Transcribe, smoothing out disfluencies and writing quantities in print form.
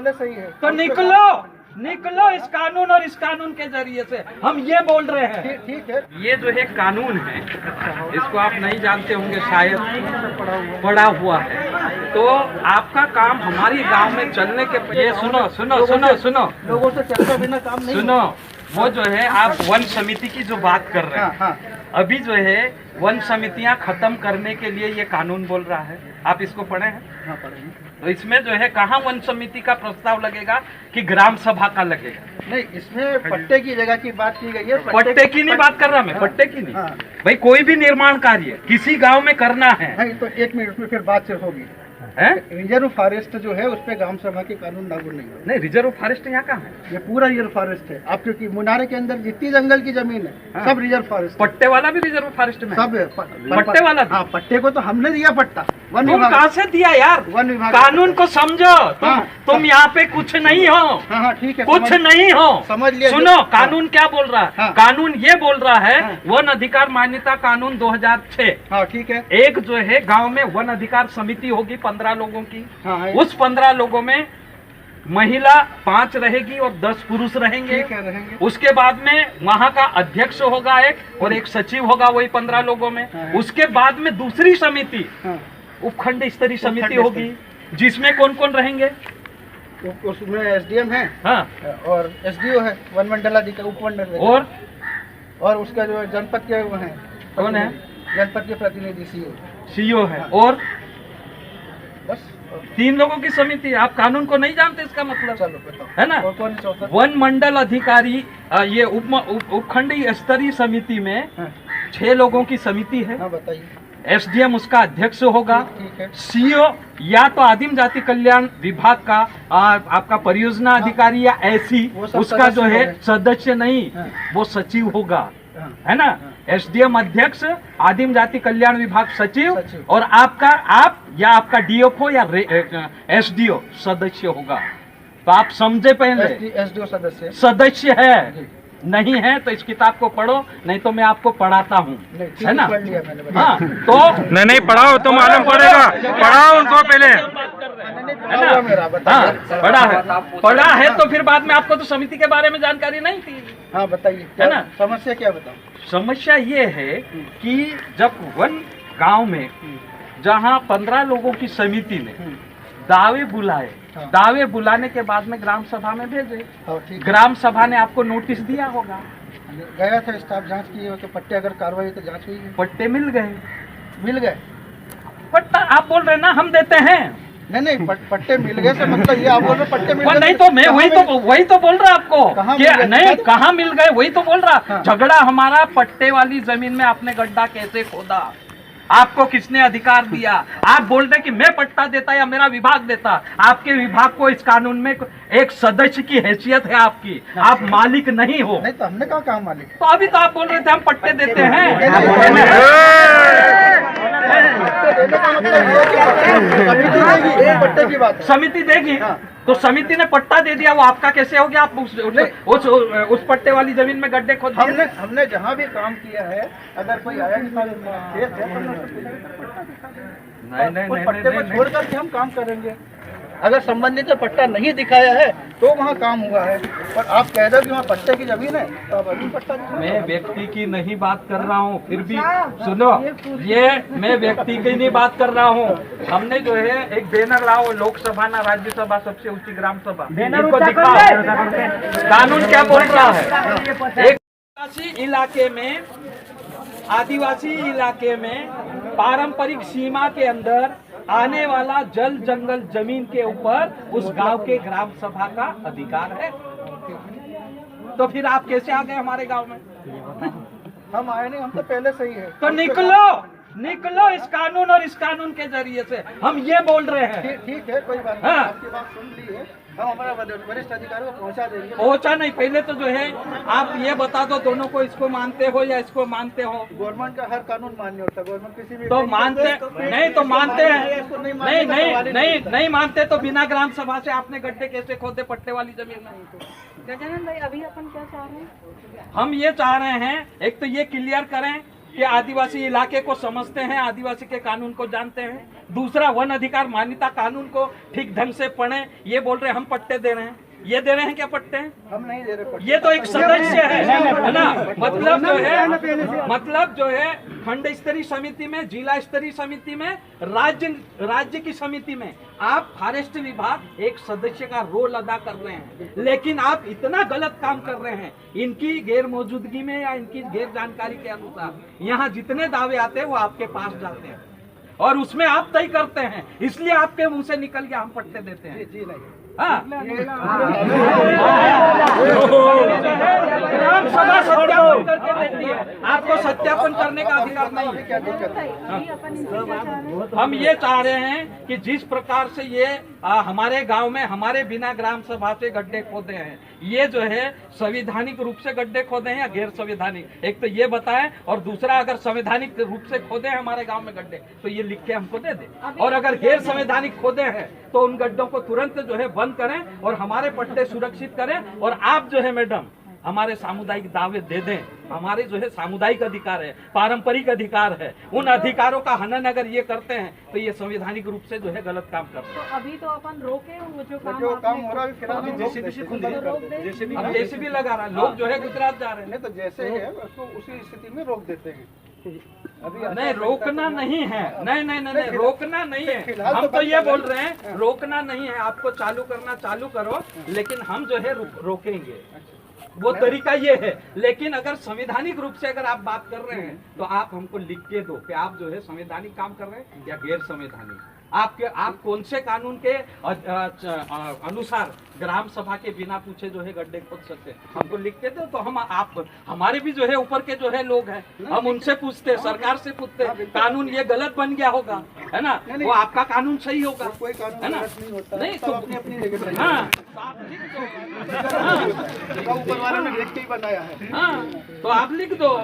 पहले सही है तो निकलो इस कानून और इस कानून के जरिए से हम ये बोल रहे हैं। ठीक है। ये जो है कानून है, इसको आप नहीं जानते होंगे शायद, पड़ा हुआ है। तो आपका काम हमारी गांव में चलने के, ये सुनो लोगों से चर्चा बिना काम नहीं सुनो, वो जो है आप वन समिति की जो बात कर रहे हैं, हाँ। अभी जो है वन समितियां खत्म करने के लिए ये कानून बोल रहा है। आप इसको पढ़े हैं? हाँ, पढ़ेंगे। तो इसमें जो है कहाँ वन समिति का प्रस्ताव लगेगा कि ग्राम सभा का लगेगा? नहीं, इसमें पट्टे की जगह की बात की गई है। पट्टे की नहीं बात कर रहा मैं, पट्टे की नहीं। हाँ। भाई कोई भी निर्माण कार्य किसी गांव में करना है, नहीं तो 1 मिनट में फिर बात सिर्फ होगी। हैं? रिजर्व फॉरेस्ट जो है उस पे ग्राम सभा के कानून लागू नहीं है। नहीं, रिजर्व फॉरेस्ट यहाँ कहाँ है? ये पूरा रिजर्व फॉरेस्ट है। आप क्योंकि मुनारे के अंदर जितनी जंगल की जमीन है, हाँ। सब रिजर्व फॉरेस्ट। पट्टे वाला भी रिजर्व फॉरेस्ट में सब है। पट्टे वाला भी? हाँ, पट्टे को तो हमने दिया पट्टा। वन तुम विभाग कहाँ से दिया यार? वन विभाग। कानून को समझो। हाँ। तुम यहाँ पे कुछ नहीं हो। हाँ, ठीक है। कुछ नहीं हो, समझ लिया। सुनो कानून क्या बोल रहा है। हाँ। कानून ये बोल रहा है, हाँ। वन अधिकार मान्यता कानून 2006। हाँ, ठीक है। एक जो है गांव में वन अधिकार समिति होगी 15 लोगों की। हाँ, है। उस 15 लोगों में महिला 5 रहेगी और 10 पुरुष रहेंगे। ठीक है, रहेंगे। उसके बाद में वहां का अध्यक्ष होगा एक, और एक सचिव होगा वही 15 लोगों में। हाँ। उसके बाद में दूसरी समिति, हाँ। उपखंड स्तरीय समिति उपखंड होगी, जिसमें कौन कौन रहेंगे? उसमें SDM है। हाँ, और SDO है, वन मंडलाधिकारी, उपमंडल। और उसका जो जनपद के वो है, कौन है? जनपद के प्रतिनिधि CO है। और बस 3 लोगों की समिति। आप कानून को नहीं जानते, इसका मतलब चलो बताओ। है ना? और कौन चौथा? वन मंडल अधिकारी, ये उपखंडीय स्तरीय समिति में हाँ। 6 लोगों की समिति है। हाँ, बताइए। SDM उसका अध्यक्ष होगा। ठीक है। CO या तो आदिम जाति कल्याण विभाग का आपका परियोजना अधिकारी या ऐसी, वो सब उसका जो सदस्य है होंगे। सदस्य नहीं, हाँ। वो सचिव होगा, हाँ। है ना? SDM अध्यक्ष, आदिम जाति कल्याण विभाग सचिव, सचिव। और आप या आपका DFO या SDO सदस्य होगा। तो आप समझे पहले, SDO सदस्य है। जी। नहीं है तो इस किताब को पढ़ो, नहीं तो मैं आपको पढ़ाता हूँ, नहीं, ठीक है ना? पढ़ लिया मैंने। हाँ, तो नहीं पढ़ाओ तो मालूम पड़ेगा। पढ़ाओ उनको पहले। है ना? मेरा हाँ, पढ़ा है तो फिर बाद में आपको तो समिति के बारे में जानकारी नहीं थी। हाँ, बताइए। है ना? समस्या क्या बताओ? समस्या ये है कि जब वन गांव में जहाँ 15 लोगों की समिति ने दावे बुलाए, हाँ। दावे बुलाने के बाद में ग्राम सभा में भेजे, हाँ, ठीक है। ग्राम सभा ने आपको नोटिस दिया होगा, गया था स्टाफ, जांच की हो तो पट्टे अगर कार्रवाई तो जांच हुई है। पट्टे मिल गए। पट्टा आप बोल रहे हैं ना हम देते हैं? नहीं, पट्टे मिल गए से मतलब ये आप बोल रहे पट्टे मिल गए। नहीं तो मैं वही तो बोल रहा आपको कहाँ कि मिल गए? नहीं कहाँ मिल गए, वही तो बोल रहा। हाँ। झगड़ा हमारा पट्टे वाली जमीन में आपने गड्ढा कैसे खोदा, आपको किसने अधिकार दिया? आप बोल रहे कि मैं पट्टा देता या मेरा विभाग देता। आपके विभाग को इस कानून में एक सदस्य की हैसियत है आपकी, आप मालिक नहीं हो। नहीं तो हमने कहा मालिक। तो अभी तो आप बोल रहे थे हम पट्टे देते हैं। पट्टे की बात है। समिति देगी। हाँ। तो समिति ने पट्टा दे दिया, वो आपका कैसे हो गया? आप उस पट्टे वाली जमीन में गड्ढे खोद दिए। हमने जहाँ भी काम किया है, अगर कोई आया नहीं, पट्टे को छोड़ करके हम काम करेंगे। अगर संबंधित ने पट्टा नहीं दिखाया है तो वहाँ काम हुआ है, पर आप कह रहे हो कि वहाँ पट्टे की जमीन है तो अब अभी पट्टा मैं व्यक्ति की नहीं बात कर रहा हूँ, फिर भी सुनो, ये मैं व्यक्ति की नहीं बात कर रहा हूँ। हमने जो है एक बैनर लाओ, लोकसभा ना राज्यसभा सबसे ऊंची ग्राम सभा, इनको दिखाओ कानून क्या बोल रहा है। एक आदिवासी इलाके में पारंपरिक सीमा के अंदर आने वाला जल जंगल जमीन के ऊपर उस गांव के ग्राम सभा का अधिकार है। तो फिर आप कैसे आ गए हमारे गांव में? हम आए नहीं, हम तो पहले से ही है। तो निकलो इस कानून और इस कानून के जरिए से हम ये बोल रहे हैं। ठीक है, कोई बात नहीं। हाँ। आपकी बात सुन ली है, हम हमारा वरिष्ठ अधिकारी को पहुंचा देंगे। पहुंचा नहीं, पहले तो जो है आप ये बता दो दोनों को, इसको मानते हो या इसको मानते हो? गवर्नमेंट का हर कानून मान्य होता है। गवर्नमेंट किसी भी तो मानते नहीं तो मानते हैं, नहीं मानते तो बिना ग्राम सभा से आपने गड्ढे कैसे खोदे पट्टे वाली जमीन में? गजानन भाई, अभी अपन क्या चाह रहे हैं? हम ये चाह रहे हैं, एक तो ये क्लियर करें कि आदिवासी इलाके को समझते हैं, आदिवासी के कानून को जानते हैं। दूसरा वन अधिकार मान्यता कानून को ठीक ढंग से पढ़े। ये बोल रहे हम पट्टे दे रहे हैं, ये दे रहे हैं क्या पट्टे? हम नहीं दे रहे पट्टे। ये तो एक सदस्य है ना, मतलब जो है खंड स्तरीय समिति में, जिला स्तरीय समिति में, राज्य की समिति में आप फॉरेस्ट विभाग एक सदस्य का रोल अदा कर रहे हैं, लेकिन आप इतना गलत काम कर रहे हैं। इनकी गैर मौजूदगी में या इनकी गैर जानकारी के अनुसार यहाँ जितने दावे आते हैं वो आपके पास जाते हैं और उसमें आप तय करते हैं, इसलिए आपके मुंह से निकल के हम पट्टे देते हैं। जी नहीं। हाँ। ग्राम सभा सत्यापन करके देती है, आपको सत्यापन करने का अधिकार नहीं है। क्या दिक्कत है? अभी अपन इनसे क्या चाह रहे हैं? हम ये चाह रहे हैं कि जिस प्रकार से ये हमारे गांव में हमारे बिना ग्राम सभा से गड्ढे खोदे हैं, ये जो है संवैधानिक रूप से गड्ढे खोदे हैं या गैर संवैधानिक, एक तो ये बताएं, और दूसरा अगर संवैधानिक रूप से खोदे हैं हमारे गांव में गड्ढे तो ये लिख के हमको दे दे, और अगर गैर संवैधानिक खोदे हैं तो उन गड्ढों को तुरंत जो है बंद करें और हमारे पट्टे सुरक्षित करें। और आप जो है मैडम हमारे सामुदायिक दावे दे दें, हमारे जो है सामुदायिक अधिकार है, पारंपरिक अधिकार है, उन अधिकारों का हनन अगर ये करते हैं तो ये संवैधानिक रूप से जो है गलत काम करते हैं। तो अभी तो अपन रोके वो जो काम जो काम आपने- हो रहा है फिलहाल हम जेसीबी से खुद रोक दे। अब जेसीबी लगा रहा है, लोग जो है गुजरात जा रहे हैं। नहीं तो जैसे है उसको उसी स्थिति में रोक देते हैं। अभी नहीं रोकना नहीं है, नहीं रोकना नहीं है। फिलहाल हम तो तो ये बंद बोल रहे हैं रोकना नहीं है, आपको चालू करना चालू करो, लेकिन हम जो है रोकेंगे, वो तरीका ये है। लेकिन अगर संवैधानिक रूप से अगर आप बात कर रहे हैं तो आप हमको लिख के दो कि आप जो है संवैधानिक काम कर रहे हैं या गैर संवैधानिक। आप कौन से कानून के अनुसार ग्राम सभा के बिना पूछे जो है गड्ढे खोद सकते हैं, हमको लिख के दो तो हम आप हमारे भी जो है ऊपर के जो है लोग हैं, हम उनसे पूछते, सरकार से पूछते, कानून ये गलत बन गया होगा, है ना, वो आपका कानून सही होगा, कोई कानून है ना? गलत नहीं होता, नहीं सब तो अपनी अपनी जगह सही हाँ, है। तो आप लिख दो। हाँ, ऊपर वाले ने लिख के ही बनाया है। हाँ, तो आप लिख दो।